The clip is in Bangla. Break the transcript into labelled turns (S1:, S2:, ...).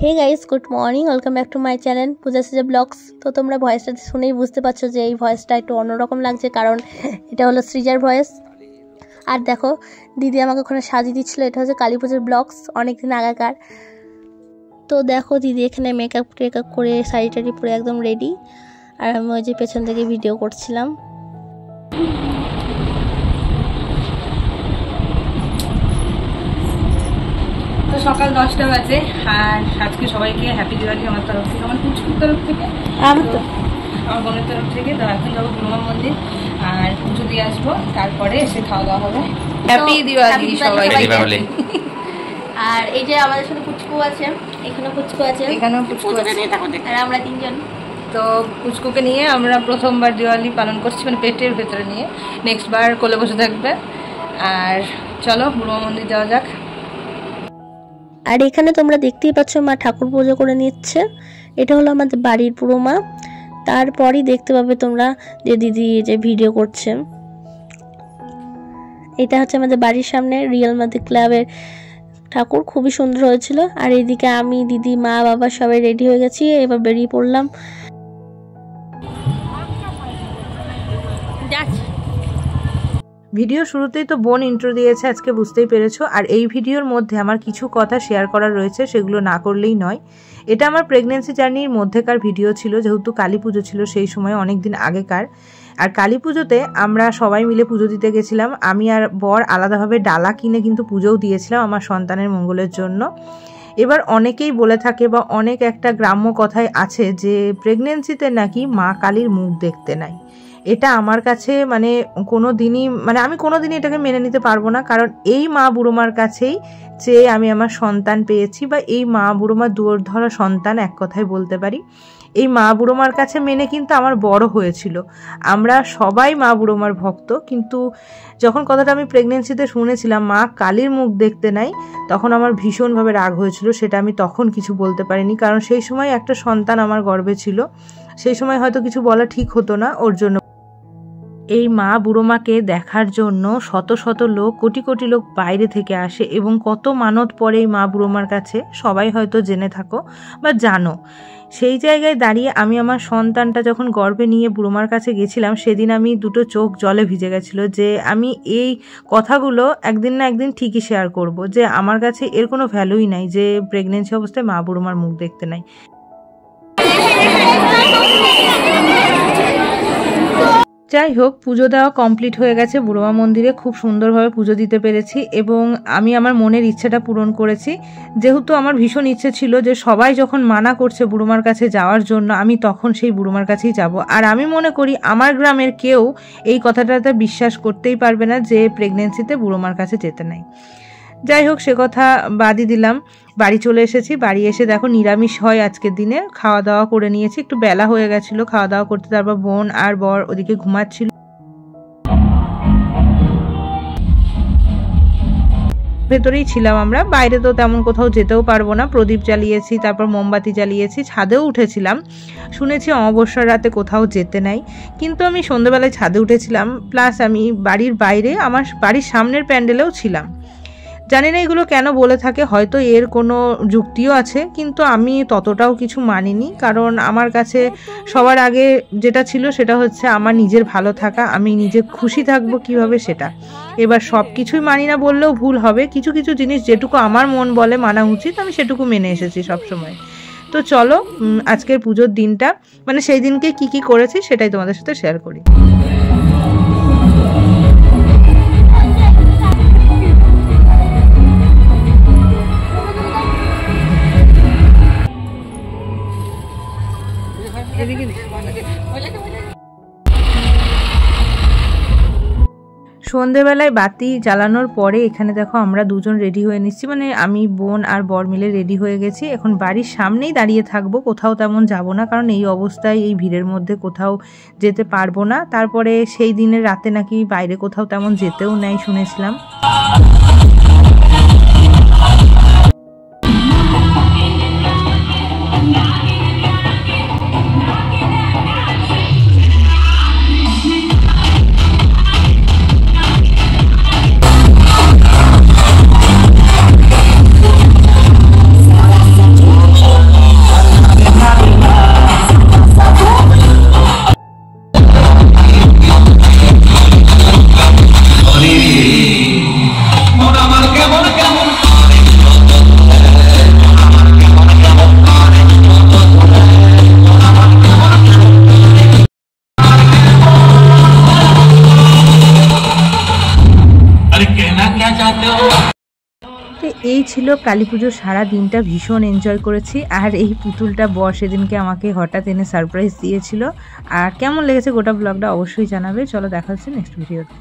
S1: Hey guys, good morning, welcome back to my channel Puja Seja blogs. তো তোমরা ভয়েসটা শুনেই বুঝতে পারছো যে এই ভয়েসটা একটু অন্যরকম লাগছে, কারণ এটা হলো সৃজার ভয়েস। আর দেখো, দিদি আমাকে ওখানে সাজিয়ে দিচ্ছিলো। এটা হচ্ছে কালী পুজোর ব্লগস, অনেকদিন আগেকার। তো দেখো, দিদি এখানে মেকআপ টেকআপ করে শাড়ি টাড়ি পরে একদম রেডি, আর আমি ওই যে পেছন থেকে ভিডিও করছিলাম।
S2: তো সকাল 10টা বাজে, আর আজকে সবাইকে হ্যাপি দিওয়ালি আমার তরফ থেকে, আমার পুচকুর তরফ থেকে, আমার বোনের তরফ থেকে। তো এখন যাবো হনুমান মন্দির আর পুজো দিয়ে আসবো, তারপরে এসে খাওয়া দাওয়া হবে। হ্যাপি দিওয়ালি সবাইকে।
S1: আর এই যে আমাদের সাথে পুচকু আছে, এখানেও পুচকু আছে,
S2: এখানেও পুচকু আছে,
S1: আর আমরা তিনজন।
S2: তো পুচকুকে নিয়ে আমরা প্রথমবার দিওয়ালি পালন করছি, মানে পেটের ভেতরে নিয়ে। নেক্সট বার কোলে বসে থাকবে। আর চলো হনুমান মন্দির যাওয়া যাক।
S1: আর এখানে তোমরা দেখতেই পাচ্ছ মা ঠাকুর পুজো করে নিচ্ছে। এটা হলো আমাদের বাড়ির পুরো মা। তারপরই দেখতে পাবে তোমরা যে দিদি যে ভিডিও করছে। এটা হচ্ছে আমাদের বাড়ির সামনে রিয়েল মাদি ক্লাবের ঠাকুর, খুবই সুন্দর হয়েছিল। আর এইদিকে আমি, দিদি, মা, বাবা সবাই রেডি হয়ে গেছি, এবার বেরিয়ে পড়লাম।
S2: ভিডিও শুরুতেই তো বোন ইন্ট্রো দিয়েছে, আজকে বুঝতেই পেরেছো। আর এই ভিডিওর মধ্যে আমার কিছু কথা শেয়ার করার রয়েছে, সেগুলো না করলেই নয়। এটা আমার প্রেগনেন্সি জার্নির মধ্যেকার ভিডিও ছিল, যেহেতু কালী পুজো ছিল সেই সময়, অনেক দিন আগেকার। আর কালী পুজোতে আমরা সবাই মিলে পুজো দিতে গেছিলাম। আমি আর বর আলাদাভাবে ডালা কিনে কিন্তু পুজোও দিয়েছিলাম আমার সন্তানের মঙ্গলের জন্য। এবার অনেকেই বলে থাকে, বা অনেক একটা গ্রাম্য কথায় আছে যে প্রেগনেন্সিতে নাকি মা কালীর মুখ দেখতে নাই। এটা আমার কাছে মানে আমি কোনো দিনই এটাকে মেনে নিতে পারবো না, কারণ এই মা বুড়োমার কাছেই চেয়ে আমি আমার সন্তান পেয়েছি, বা এই মা বুড়োমার দুয়ার ধরা সন্তান এক কথায় বলতে পারি। এই মা বুড়োমার কাছে মেনে কিন্তু আমার বড় হয়েছিল। আমরা সবাই মা বুড়োমার ভক্ত, কিন্তু যখন কথাটা আমি প্রেগনেন্সিতে শুনেছিলাম মা কালীর মুখ দেখতে নাই, তখন আমার ভীষণভাবে রাগ হয়েছিল। সেটা আমি তখন কিছু বলতে পারিনি, কারণ সেই সময় একটা সন্তান আমার গর্ভে ছিল। সেই সময় হয়তো কিছু বলা ঠিক হতো না ওর জন্য। এই মা বুড়োমাকে দেখার জন্য শত শত লোক, কোটি কোটি লোক বাইরে থেকে আসে, এবং কত মানত পড়ে এই মা বুড়োমার কাছে, সবাই হয়তো জেনে থাকো বা জানো। সেই জায়গায় দাঁড়িয়ে আমি আমার সন্তানটা যখন গর্ভে নিয়ে বুড়োমার কাছে গেছিলাম, সেদিন আমি দুটো চোখ জলে ভিজে গেছিলো, যে আমি এই কথাগুলো একদিন না একদিন ঠিকই শেয়ার করব, যে আমার কাছে এর কোনো ভ্যালুই নাই যে প্রেগনেন্সি অবস্থায় মা বুড়োমার মুখ দেখতে নাই। যাই হোক, পুজো দেওয়া কমপ্লিট হয়ে গেছে। বুড়োমা মন্দিরে খুব সুন্দরভাবে পুজো দিতে পেরেছি, এবং আমি আমার মনের ইচ্ছেটা পূরণ করেছি। যেহেতু আমার ভীষণ ইচ্ছে ছিল যে সবাই যখন মানা করছে বুড়োমার কাছে যাওয়ার জন্য, আমি তখন সেই বুড়োমার কাছেই যাব। আর আমি মনে করি আমার গ্রামের কেউ এই কথাটাতে বিশ্বাস করতেই পারবে না যে প্রেগনেন্সিতে বুড়োমার কাছে যেতে নাই। যাই হোক, সে কথা বাদই দিলাম। বাড়ি চলে এসেছি। বাড়ি এসে দেখো নিরামিষ হয় আজকের দিনে, খাওয়া দাওয়া করে নিয়েছি। একটু বেলা হয়ে গেছিলো খাওয়া দাওয়া করতে, তারপর বোন আর বর ওদিকে ঘুমাচ্ছিল। ভেতরেই ছিলাম আমরা, বাইরে তো তেমন কোথাও যেতেও পারবো না। প্রদীপ জ্বালিয়েছি, তারপর মোমবাতি জ্বালিয়েছি, ছাদেও উঠেছিলাম। শুনেছি অমাবস্যার রাতে কোথাও যেতে নাই, কিন্তু আমি সন্ধ্যাবেলায় ছাদে উঠেছিলাম, প্লাস আমি বাড়ির বাইরে আমার বাড়ির সামনের প্যান্ডেলেও ছিলাম। জানি না এগুলো কেন বলে থাকে, হয়তো এর কোনো যুক্তিও আছে, কিন্তু আমি ততটাও কিছু মানিনি, কারণ আমার কাছে সবার আগে যেটা ছিল সেটা হচ্ছে আমার নিজের ভালো থাকা, আমি নিজে খুশি থাকবো কিভাবে সেটা। এবার সব কিছুই মানি না বললেও ভুল হবে, কিছু কিছু জিনিস যেটুকু আমার মন বলে মানা উচিত, আমি সেটুকু মেনে এসেছি সবসময়। তো চলো আজকের পুজোর দিনটা, মানে সেই দিনকে কি কি করেছি সেটাই তোমাদের সাথে শেয়ার করি। সন্ধেবেলায় বাতি জ্বালানোর পরে এখানে দেখো আমরা দুজন রেডি হয়ে নিচ্ছি, মানে আমি, বোন আর বর মিলে রেডি হয়ে গেছি। এখন বাড়ির সামনেই দাঁড়িয়ে থাকবো, কোথাও তেমন যাব না, কারণ এই অবস্থায় এই ভিড়ের মধ্যে কোথাও যেতে পারবো না। তারপরে সেই দিনের রাতে নাকি বাইরে কোথাও তেমন যেতেও নেই শুনেছিলাম। এই ছিল কালী পুজোর সারা দিনটা, ভীষণ এনজয় করেছি। আর এই পুতুলটা বর সেদিনকে আমাকে হঠাৎ এনে সারপ্রাইজ দিয়েছিল। আর কেমন লেগেছে গোটা ব্লগটা অবশ্যই জানাবে। চলো দেখা হচ্ছে নেক্সট ভিডিওতে।